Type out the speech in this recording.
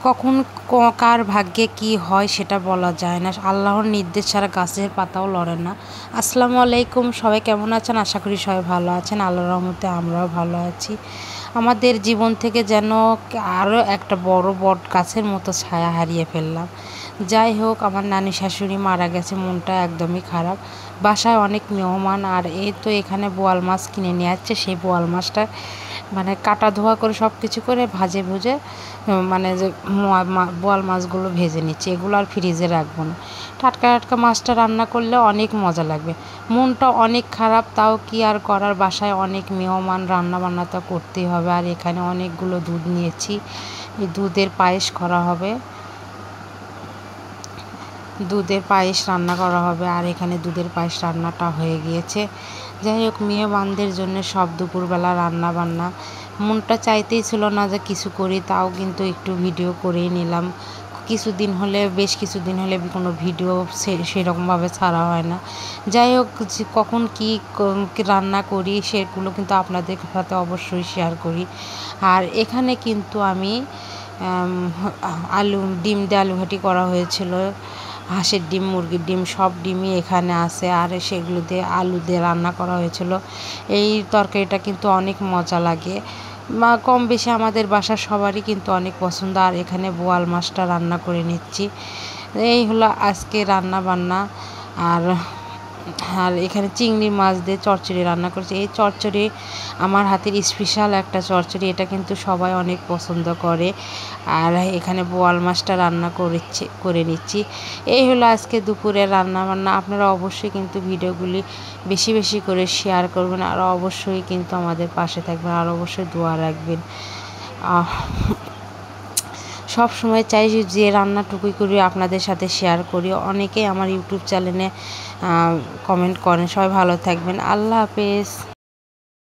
কখন কার ভাগ্যে কি হয় সেটা বলা যায় না। আল্লাহর নির্দেশ ছাড়া গাছের পাতাও লড়ে না। আসসালামু আলাইকুম, সবাই কেমন আছেন? আশা করি সবাই ভালো আছেন। আল্লাহর রহমতে আমরাও ভালো আছি। আমাদের জীবন থেকে যেন আরও একটা বড় বট গাছের মতো ছায়া হারিয়ে ফেললাম। যাই হোক, আমার নানি শাশুড়ি মারা গেছে, মনটা একদমই খারাপ। বাসায় অনেক মেহমান, আর এই তো এখানে বোয়াল মাছ কিনে নিয়ে যাচ্ছে। সেই বোয়াল মাছটা মানে কাটা ধোয়া করে সব কিছু করে ভাজে ভুজে মানে যে বোয়াল মাছগুলো ভেজে নিচ্ছি। এগুলো আর ফ্রিজে রাখবো না। টাটকা টাটকা মাছটা রান্না করলে অনেক মজা লাগবে। মনটা অনেক খারাপ, তাও কি আর করার, বাসায় অনেক মেহমান, রান্না বান্না তো করতেই হবে। আর এখানে অনেকগুলো দুধ নিয়েছি, এই দুধের পায়েস করা হবে, দুধের পায়েস রান্না করা হবে। আর এখানে দুধের পায়েস রান্নাটা হয়ে গিয়েছে। যাই হোক, মেহমানদের জন্য সব দুপুরবেলা রান্না বান্না। মনটা চাইতেই ছিল না যে কিছু করি, তাও কিন্তু একটু ভিডিও করেই নিলাম। বেশ কিছুদিন হলে কোনো ভিডিও সেরকমভাবে ছাড়া হয় না। যাই হোক, কখন কি রান্না করি সেগুলো কিন্তু আপনাদের সাথে অবশ্যই শেয়ার করি। আর এখানে কিন্তু আমি ডিম দিয়ে আলু ঘাটি করা হয়েছিল। হাঁসের ডিম, মুরগির ডিম, সব ডিমই এখানে আছে। আর সেগুলো দিয়ে আলু দিয়ে রান্না করা হয়েছিল। এই তরকারিটা কিন্তু অনেক মজা লাগে, কম বেশি আমাদের বাসার সবারই কিন্তু অনেক পছন্দ। আর এখানে বোয়াল মাছটা রান্না করে নিচ্ছি। এই হলো আজকে রান্না বান্না। আর আর এখানে চিংড়ি মাছ দিয়ে চচ্চড়ি রান্না করেছি। এই চচ্চড়ি আমার হাতের স্পেশাল একটা চচ্চড়ি, এটা কিন্তু সবাই অনেক পছন্দ করে। আর এখানে বোয়াল মাছটা রান্না করে নিচ্ছি। এই হলো আজকে দুপুরের রান্না বান্না। আপনারা অবশ্যই কিন্তু ভিডিওগুলি বেশি বেশি করে শেয়ার করবেন, আর অবশ্যই কিন্তু আমাদের পাশে থাকবেন, আর অবশ্যই দোয়া রাখবেন। সব সময় চাই যে রান্নাটুকুই করি আপনাদের সাথে শেয়ার করি। অনেকেই আমার ইউটিউব চ্যানেলে কমেন্ট করেন। সবাই ভালো থাকবেন। আল্লাহ হাফেজ।